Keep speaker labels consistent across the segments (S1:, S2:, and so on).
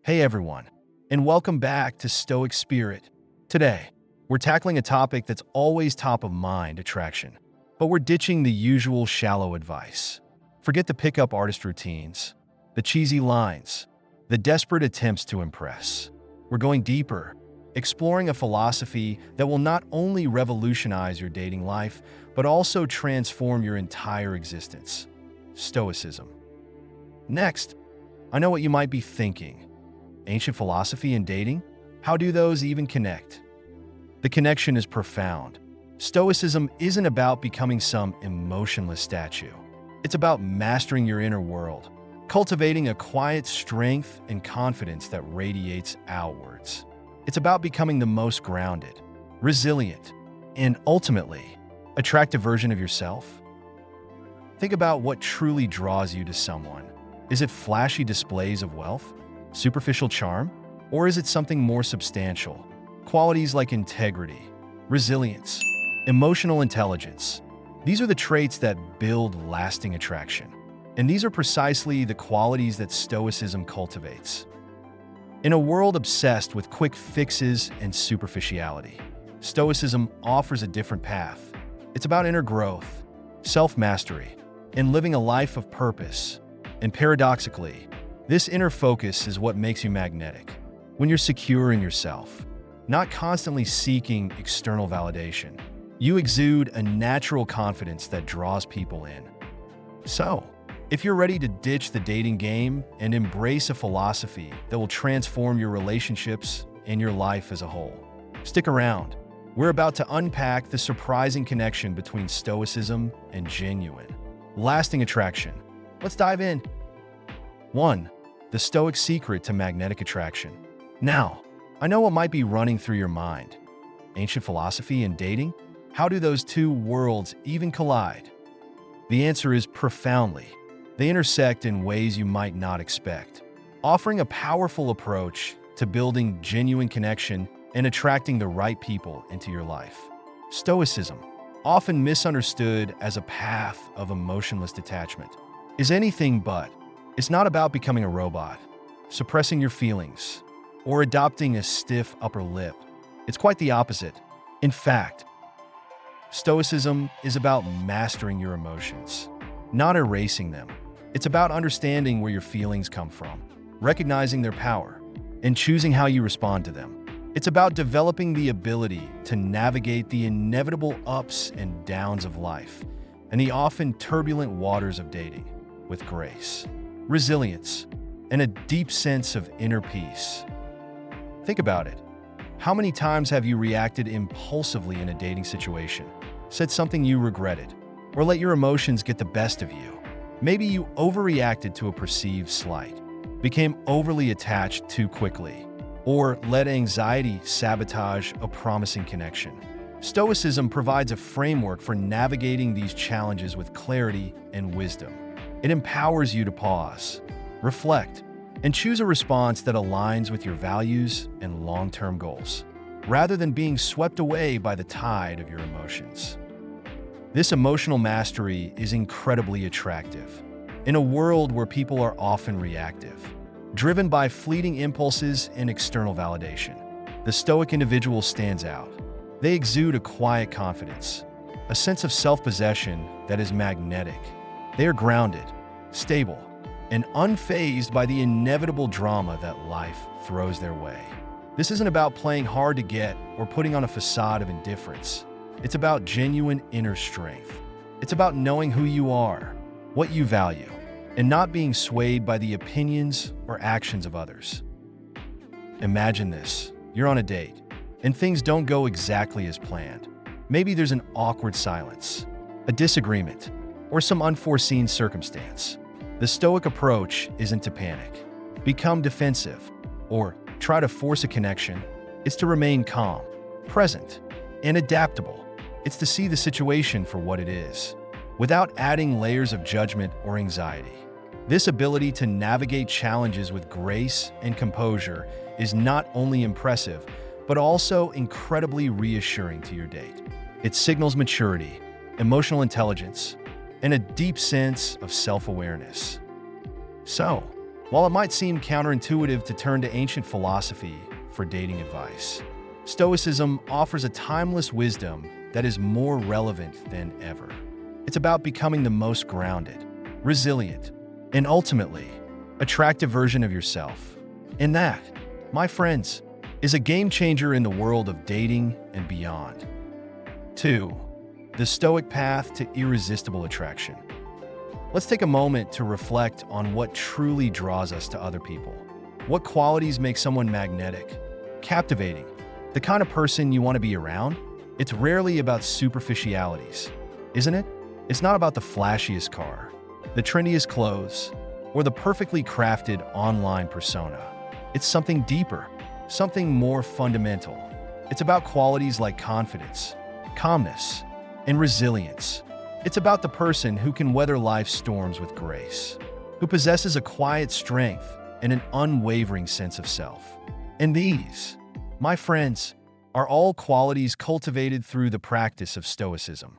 S1: Hey everyone, and welcome back to Stoic Spirit. Today, we're tackling a topic that's always top of mind, attraction. But we're ditching the usual shallow advice. Forget the pickup artist routines, the cheesy lines, the desperate attempts to impress. We're going deeper, exploring a philosophy that will not only revolutionize your dating life, but also transform your entire existence. Stoicism. Next, I know what you might be thinking. Ancient philosophy and dating? How do those even connect? The connection is profound. Stoicism isn't about becoming some emotionless statue. It's about mastering your inner world, cultivating a quiet strength and confidence that radiates outwards. It's about becoming the most grounded, resilient, and ultimately, attractive version of yourself. Think about what truly draws you to someone. Is it flashy displays of wealth? Superficial charm? Or is it something more substantial? Qualities like integrity, resilience, emotional intelligence. These are the traits that build lasting attraction. And these are precisely the qualities that Stoicism cultivates. In a world obsessed with quick fixes and superficiality, Stoicism offers a different path. It's about inner growth, self-mastery, and living a life of purpose. And paradoxically, this inner focus is what makes you magnetic. When you're secure in yourself, not constantly seeking external validation, you exude a natural confidence that draws people in. So, if you're ready to ditch the dating game and embrace a philosophy that will transform your relationships and your life as a whole, stick around. We're about to unpack the surprising connection between Stoicism and genuine, lasting attraction. Let's dive in. 1. The Stoic Secret to Magnetic Attraction. Now, I know what might be running through your mind. Ancient philosophy and dating? How do those two worlds even collide? The answer is profoundly. They intersect in ways you might not expect, offering a powerful approach to building genuine connection and attracting the right people into your life. Stoicism, often misunderstood as a path of emotionless detachment, is anything but. It's not about becoming a robot, suppressing your feelings, or adopting a stiff upper lip. It's quite the opposite. In fact, Stoicism is about mastering your emotions, not erasing them. It's about understanding where your feelings come from, recognizing their power, and choosing how you respond to them. It's about developing the ability to navigate the inevitable ups and downs of life and the often turbulent waters of dating with grace, resilience, and a deep sense of inner peace. Think about it. How many times have you reacted impulsively in a dating situation, said something you regretted, or let your emotions get the best of you? Maybe you overreacted to a perceived slight, became overly attached too quickly, or let anxiety sabotage a promising connection. Stoicism provides a framework for navigating these challenges with clarity and wisdom. It empowers you to pause, reflect, and choose a response that aligns with your values and long-term goals, rather than being swept away by the tide of your emotions. This emotional mastery is incredibly attractive. In a world where people are often reactive, driven by fleeting impulses and external validation, the Stoic individual stands out. They exude a quiet confidence, a sense of self-possession that is magnetic. They are grounded, stable, and unfazed by the inevitable drama that life throws their way. This isn't about playing hard to get or putting on a facade of indifference. It's about genuine inner strength. It's about knowing who you are, what you value, and not being swayed by the opinions or actions of others. Imagine this. You're on a date, and things don't go exactly as planned. Maybe there's an awkward silence, a disagreement, or some unforeseen circumstance. The Stoic approach isn't to panic, become defensive, or try to force a connection. It's to remain calm, present, and adaptable. It's to see the situation for what it is, without adding layers of judgment or anxiety. This ability to navigate challenges with grace and composure is not only impressive, but also incredibly reassuring to your date. It signals maturity, emotional intelligence, and a deep sense of self-awareness. So, While it might seem counterintuitive to turn to ancient philosophy for dating advice, Stoicism offers a timeless wisdom that is more relevant than ever. It's about becoming the most grounded, resilient, and ultimately attractive version of yourself. And that, my friends, is a game changer in the world of dating and beyond. 2. The Stoic Path to Irresistible Attraction. Let's take a moment to reflect on what truly draws us to other people. What qualities make someone magnetic, captivating, the kind of person you want to be around? It's rarely about superficialities, isn't it? It's not about the flashiest car, the trendiest clothes, or the perfectly crafted online persona. It's something deeper, something more fundamental. It's about qualities like confidence, calmness, and resilience. It's about the person who can weather life's storms with grace, who possesses a quiet strength and an unwavering sense of self. And these, my friends, are all qualities cultivated through the practice of Stoicism.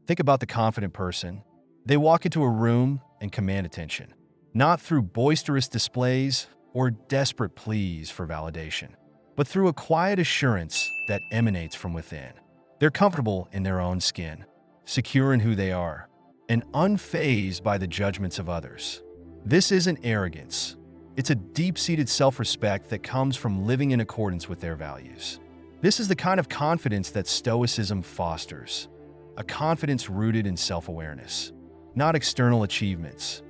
S1: Think about the confident person. They walk into a room and command attention, not through boisterous displays or desperate pleas for validation, but through a quiet assurance that emanates from within. They're comfortable in their own skin, secure in who they are, and unfazed by the judgments of others. This isn't arrogance. It's a deep-seated self-respect that comes from living in accordance with their values. This is the kind of confidence that Stoicism fosters, a confidence rooted in self-awareness, not external achievements.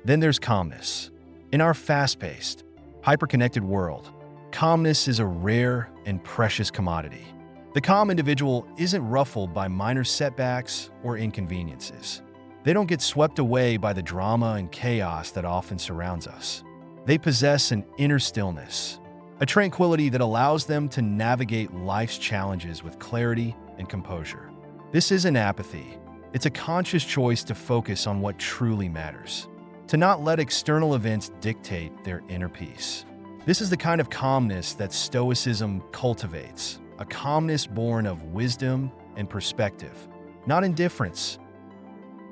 S1: Then there's calmness. In our fast-paced, hyper-connected world, calmness is a rare and precious commodity. The calm individual isn't ruffled by minor setbacks or inconveniences. They don't get swept away by the drama and chaos that often surrounds us. They possess an inner stillness, a tranquility that allows them to navigate life's challenges with clarity and composure. This isn't apathy. It's a conscious choice to focus on what truly matters, to not let external events dictate their inner peace. This is the kind of calmness that Stoicism cultivates, a calmness born of wisdom and perspective, not indifference.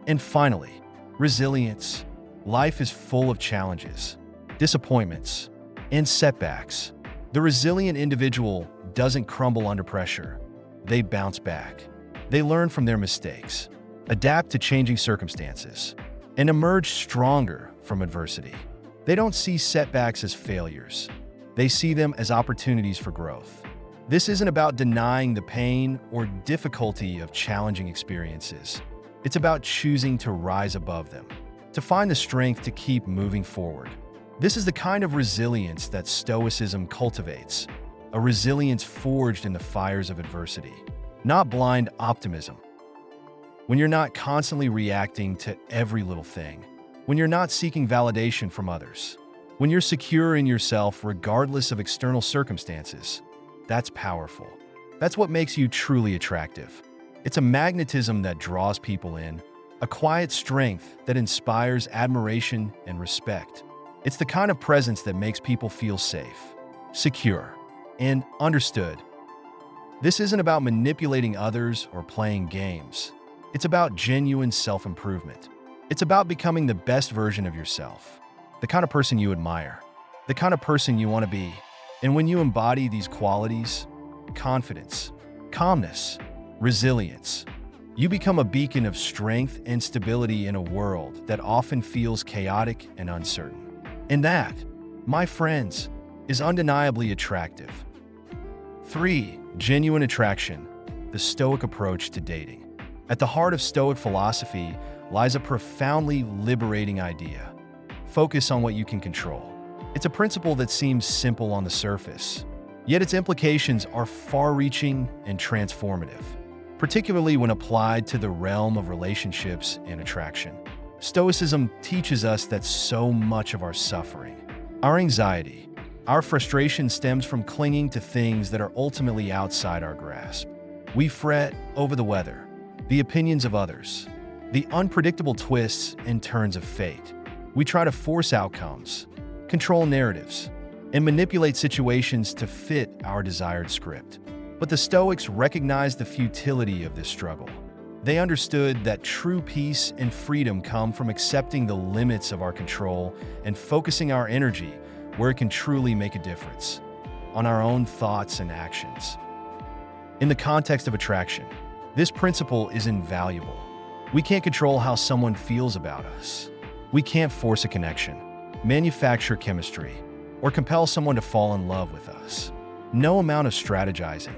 S1: And finally, resilience. Life is full of challenges, disappointments, and setbacks. The resilient individual doesn't crumble under pressure. They bounce back. They learn from their mistakes, adapt to changing circumstances, and emerge stronger from adversity. They don't see setbacks as failures. They see them as opportunities for growth. This isn't about denying the pain or difficulty of challenging experiences. It's about choosing to rise above them, to find the strength to keep moving forward. This is the kind of resilience that Stoicism cultivates, a resilience forged in the fires of adversity, not blind optimism. When you're not constantly reacting to every little thing, when you're not seeking validation from others, when you're secure in yourself regardless of external circumstances, that's powerful. That's what makes you truly attractive. It's a magnetism that draws people in, a quiet strength that inspires admiration and respect. It's the kind of presence that makes people feel safe, secure, and understood. This isn't about manipulating others or playing games. It's about genuine self-improvement. It's about becoming the best version of yourself, the kind of person you admire, the kind of person you want to be. And when you embody these qualities, confidence, calmness, resilience, you become a beacon of strength and stability in a world that often feels chaotic and uncertain. And that, my friends, is undeniably attractive. 3. Genuine attraction, the Stoic approach to dating. At the heart of Stoic philosophy lies a profoundly liberating idea. Focus on what you can control. It's a principle that seems simple on the surface, yet its implications are far-reaching and transformative, particularly when applied to the realm of relationships and attraction. Stoicism teaches us that so much of our suffering, our anxiety, our frustration stems from clinging to things that are ultimately outside our grasp. We fret over the weather, the opinions of others, the unpredictable twists and turns of fate. We try to force outcomes, control narratives, and manipulate situations to fit our desired script. But the Stoics recognize the futility of this struggle. They understood that true peace and freedom come from accepting the limits of our control and focusing our energy where it can truly make a difference, on our own thoughts and actions. In the context of attraction, this principle is invaluable. We can't control how someone feels about us. We can't force a connection, manufacture chemistry, or compel someone to fall in love with us. No amount of strategizing,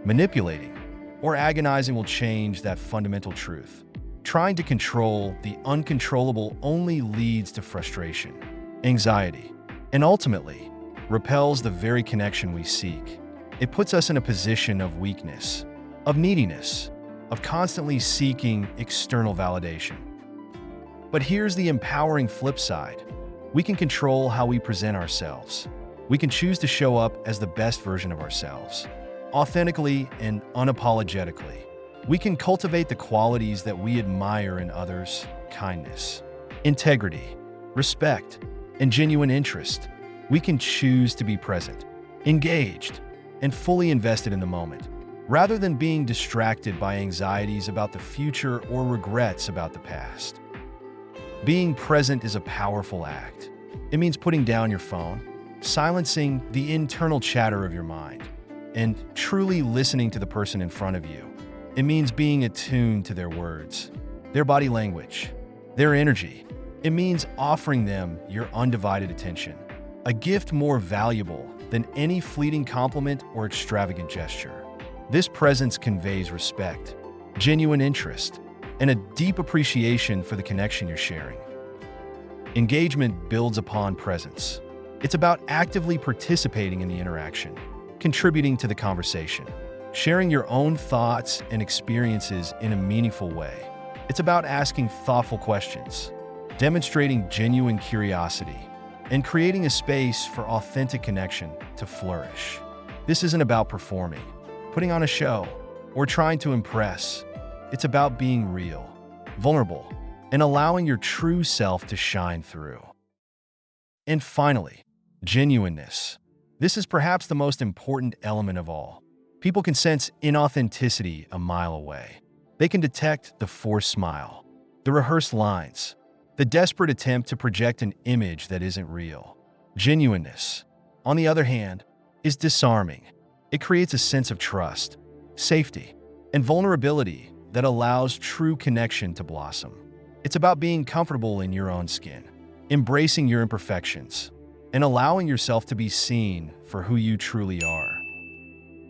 S1: manipulating, or agonizing will change that fundamental truth. Trying to control the uncontrollable only leads to frustration, anxiety, and ultimately repels the very connection we seek. It puts us in a position of weakness, of neediness, of constantly seeking external validation. But here's the empowering flip side. We can control how we present ourselves. We can choose to show up as the best version of ourselves, authentically and unapologetically. We can cultivate the qualities that we admire in others: kindness, integrity, respect, and genuine interest. We can choose to be present, engaged, and fully invested in the moment, rather than being distracted by anxieties about the future or regrets about the past. Being present is a powerful act. It means putting down your phone, silencing the internal chatter of your mind, and truly listening to the person in front of you. It means being attuned to their words, their body language, their energy. It means offering them your undivided attention, a gift more valuable than any fleeting compliment or extravagant gesture. This presence conveys respect, genuine interest, and a deep appreciation for the connection you're sharing. Engagement builds upon presence. It's about actively participating in the interaction, contributing to the conversation, sharing your own thoughts and experiences in a meaningful way. It's about asking thoughtful questions, demonstrating genuine curiosity, and creating a space for authentic connection to flourish. This isn't about performing, putting on a show, or trying to impress. It's about being real, vulnerable, and allowing your true self to shine through. And finally, genuineness. This is perhaps the most important element of all. People can sense inauthenticity a mile away. They can detect the forced smile, the rehearsed lines, the desperate attempt to project an image that isn't real. Genuineness, on the other hand, is disarming. It creates a sense of trust, safety, and vulnerability that allows true connection to blossom. It's about being comfortable in your own skin, embracing your imperfections, and allowing yourself to be seen for who you truly are.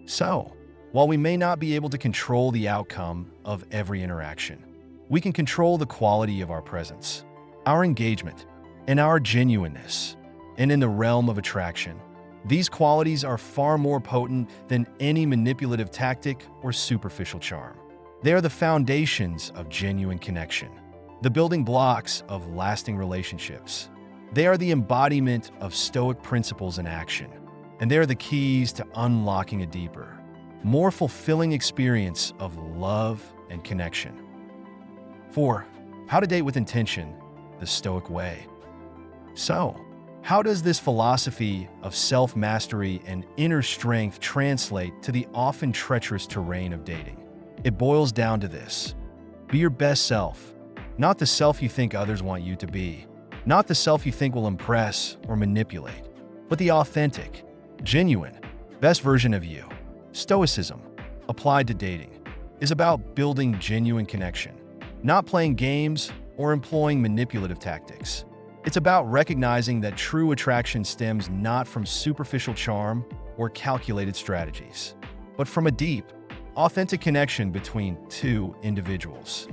S1: So, while we may not be able to control the outcome of every interaction, we can control the quality of our presence, our engagement, and our genuineness. And in the realm of attraction, these qualities are far more potent than any manipulative tactic or superficial charm. They are the foundations of genuine connection, the building blocks of lasting relationships. They are the embodiment of Stoic principles in action, and they are the keys to unlocking a deeper, more fulfilling experience of love and connection. 4. How to date with intention, the Stoic Way. So, how does this philosophy of self-mastery and inner strength translate to the often treacherous terrain of dating? It boils down to this: be your best self, not the self you think others want you to be, not the self you think will impress or manipulate, but the authentic, genuine, best version of you. Stoicism, applied to dating, is about building genuine connection, not playing games or employing manipulative tactics. It's about recognizing that true attraction stems not from superficial charm or calculated strategies, but from a deep, authentic connection between two individuals.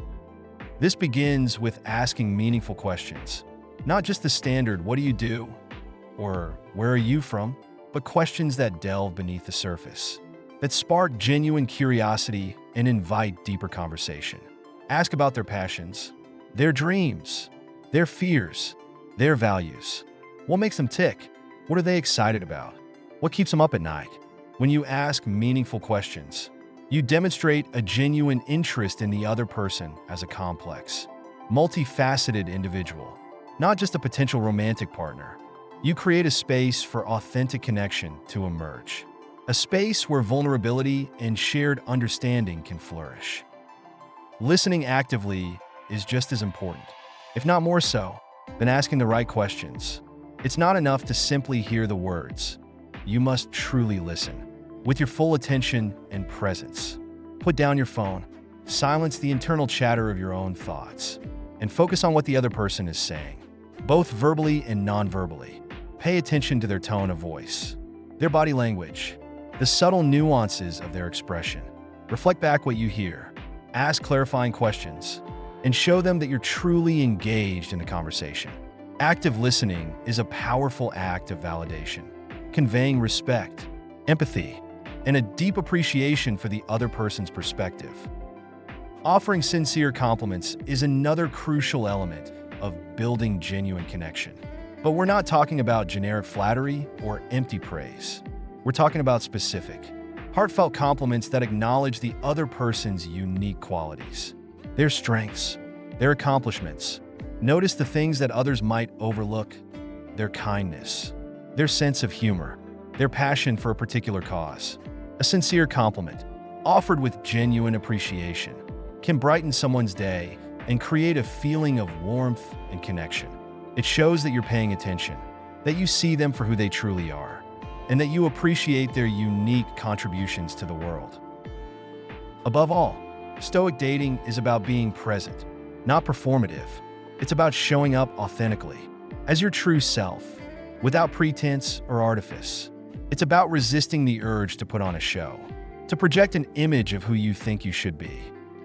S1: This begins with asking meaningful questions, not just the standard "what do you do?" or "where are you from?" but questions that delve beneath the surface, that spark genuine curiosity and invite deeper conversation. Ask about their passions, their dreams, their fears, their values. What makes them tick? What are they excited about? What keeps them up at night? When you ask meaningful questions, you demonstrate a genuine interest in the other person as a complex, multifaceted individual, not just a potential romantic partner. You create a space for authentic connection to emerge, a space where vulnerability and shared understanding can flourish. Listening actively is just as important, if not more so, than asking the right questions. It's not enough to simply hear the words. You must truly listen, with your full attention and presence. Put down your phone, silence the internal chatter of your own thoughts, and focus on what the other person is saying, both verbally and non-verbally. Pay attention to their tone of voice, their body language, the subtle nuances of their expression. Reflect back what you hear, ask clarifying questions, and show them that you're truly engaged in the conversation. Active listening is a powerful act of validation, conveying respect, empathy, and a deep appreciation for the other person's perspective. Offering sincere compliments is another crucial element of building genuine connection. But we're not talking about generic flattery or empty praise. We're talking about specific, heartfelt compliments that acknowledge the other person's unique qualities, their strengths, their accomplishments. Notice the things that others might overlook: their kindness, their sense of humor, their passion for a particular cause. A sincere compliment, offered with genuine appreciation, can brighten someone's day and create a feeling of warmth and connection. It shows that you're paying attention, that you see them for who they truly are, and that you appreciate their unique contributions to the world. Above all, Stoic dating is about being present, not performative. It's about showing up authentically, as your true self, without pretense or artifice. It's about resisting the urge to put on a show, to project an image of who you think you should be,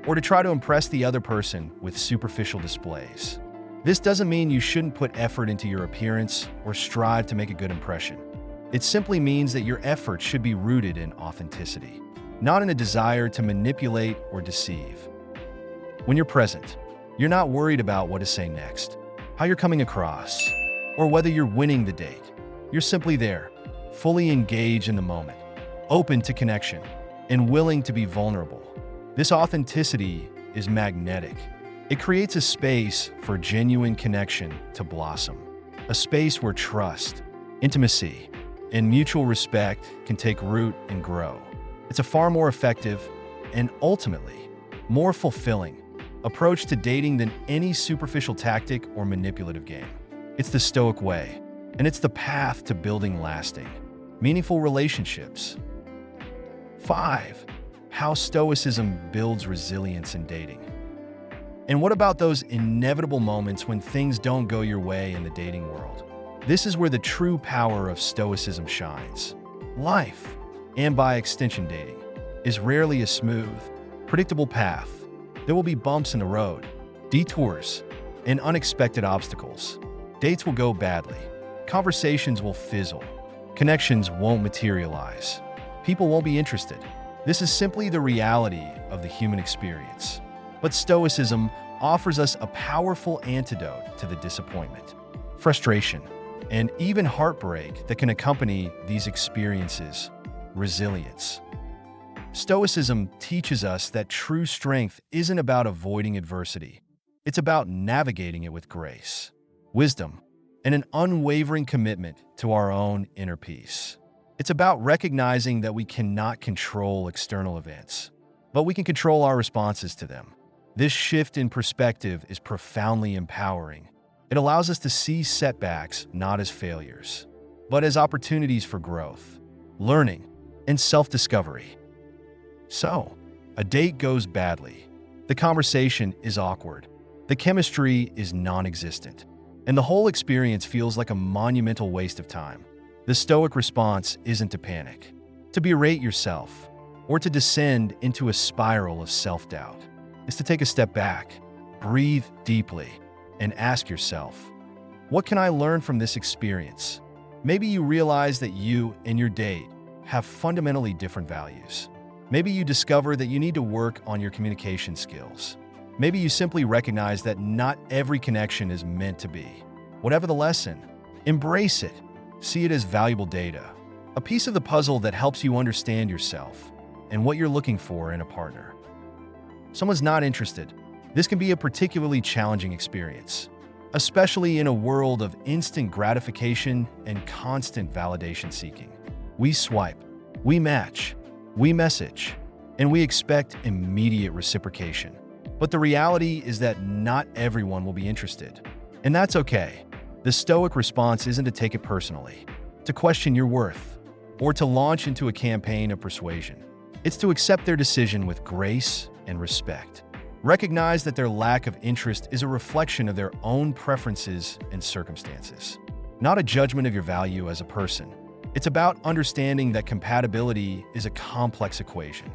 S1: or to try to impress the other person with superficial displays. This doesn't mean you shouldn't put effort into your appearance or strive to make a good impression. It simply means that your efforts should be rooted in authenticity, not in a desire to manipulate or deceive. When you're present, you're not worried about what to say next, how you're coming across, or whether you're winning the date. You're simply there, fully engaged in the moment, open to connection, and willing to be vulnerable. This authenticity is magnetic. It creates a space for genuine connection to blossom, a space where trust, intimacy, and mutual respect can take root and grow. It's a far more effective and ultimately more fulfilling approach to dating than any superficial tactic or manipulative game. It's the Stoic Way, and it's the path to building lasting, meaningful relationships. 5. How Stoicism builds resilience in dating. And what about those inevitable moments when things don't go your way in the dating world? This is where the true power of Stoicism shines. Life, and by extension dating, is rarely a smooth, predictable path. There will be bumps in the road, detours, and unexpected obstacles. Dates will go badly, conversations will fizzle, connections won't materialize, people won't be interested. This is simply the reality of the human experience. But Stoicism offers us a powerful antidote to the disappointment, frustration, and even heartbreak that can accompany these experiences: resilience. Stoicism teaches us that true strength isn't about avoiding adversity. It's about navigating it with grace, wisdom, and an unwavering commitment to our own inner peace. It's about recognizing that we cannot control external events, but we can control our responses to them. This shift in perspective is profoundly empowering. It allows us to see setbacks not as failures, but as opportunities for growth, learning, and self-discovery. So, a date goes badly. The conversation is awkward. The chemistry is non-existent. And the whole experience feels like a monumental waste of time. The Stoic response isn't to panic, to berate yourself, or to descend into a spiral of self-doubt. It's to take a step back, breathe deeply, and ask yourself, what can I learn from this experience? Maybe you realize that you and your date have fundamentally different values. Maybe you discover that you need to work on your communication skills. Maybe you simply recognize that not every connection is meant to be. Whatever the lesson, embrace it. See it as valuable data, a piece of the puzzle that helps you understand yourself and what you're looking for in a partner. Someone's not interested. This can be a particularly challenging experience, especially in a world of instant gratification and constant validation seeking. We swipe, we match, we message, and we expect immediate reciprocation. But the reality is that not everyone will be interested. And that's okay. The Stoic response isn't to take it personally, to question your worth, or to launch into a campaign of persuasion. It's to accept their decision with grace and respect. Recognize that their lack of interest is a reflection of their own preferences and circumstances, not a judgment of your value as a person. It's about understanding that compatibility is a complex equation,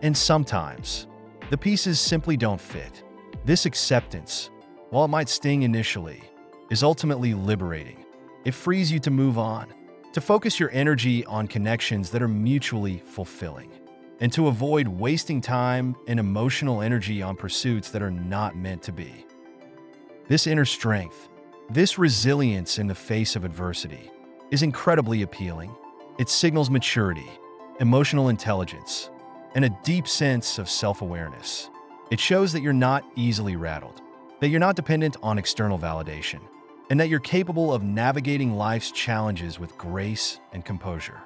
S1: and sometimes the pieces simply don't fit. This acceptance, while it might sting initially, is ultimately liberating. It frees you to move on, to focus your energy on connections that are mutually fulfilling, and to avoid wasting time and emotional energy on pursuits that are not meant to be. This inner strength, this resilience in the face of adversity, is incredibly appealing. It signals maturity, emotional intelligence, and a deep sense of self-awareness. It shows that you're not easily rattled, that you're not dependent on external validation, and that you're capable of navigating life's challenges with grace and composure.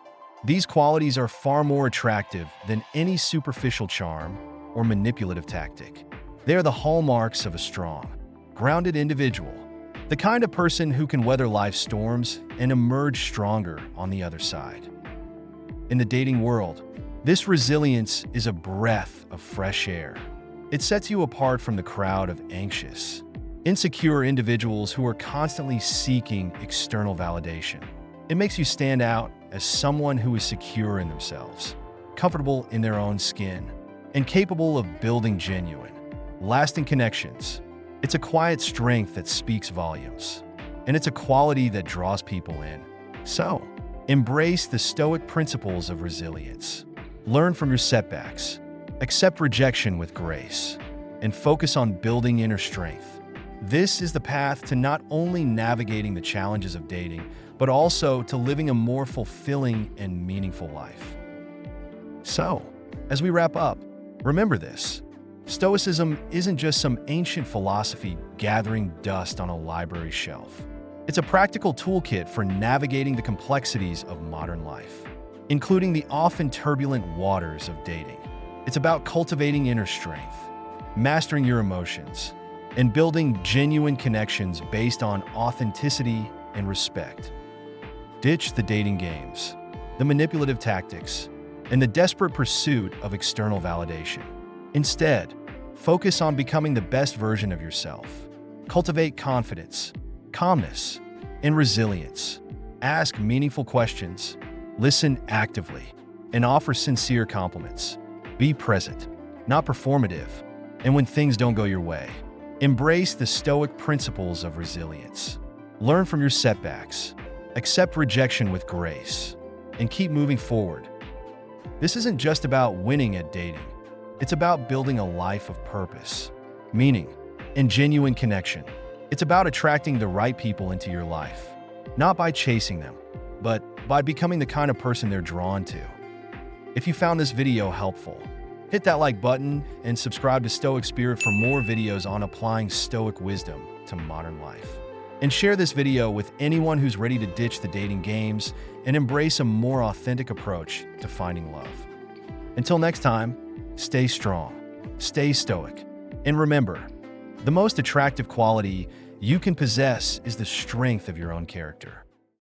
S1: These qualities are far more attractive than any superficial charm or manipulative tactic. They are the hallmarks of a strong, grounded individual, the kind of person who can weather life's storms and emerge stronger on the other side. In the dating world, this resilience is a breath of fresh air. It sets you apart from the crowd of anxious, insecure individuals who are constantly seeking external validation. It makes you stand out as someone who is secure in themselves, comfortable in their own skin, and capable of building genuine, lasting connections. It's a quiet strength that speaks volumes, and it's a quality that draws people in. So, embrace the Stoic principles of resilience. Learn from your setbacks, accept rejection with grace, and focus on building inner strength. This is the path to not only navigating the challenges of dating, but also to living a more fulfilling and meaningful life. So, as we wrap up, remember this. Stoicism isn't just some ancient philosophy gathering dust on a library shelf. It's a practical toolkit for navigating the complexities of modern life, including the often turbulent waters of dating. It's about cultivating inner strength, mastering your emotions, and building genuine connections based on authenticity and respect. Ditch the dating games, the manipulative tactics, and the desperate pursuit of external validation. Instead, focus on becoming the best version of yourself. Cultivate confidence, calmness, and resilience. Ask meaningful questions, listen actively, and offer sincere compliments. Be present, not performative, and when things don't go your way, embrace the Stoic principles of resilience. Learn from your setbacks, accept rejection with grace, and keep moving forward. This isn't just about winning at dating. It's about building a life of purpose, meaning, and genuine connection. It's about attracting the right people into your life, not by chasing them, but by becoming the kind of person they're drawn to. If you found this video helpful, hit that like button and subscribe to Stoic Spirit for more videos on applying Stoic wisdom to modern life. And share this video with anyone who's ready to ditch the dating games and embrace a more authentic approach to finding love. Until next time, stay strong, stay stoic, and remember, the most attractive quality you can possess is the strength of your own character.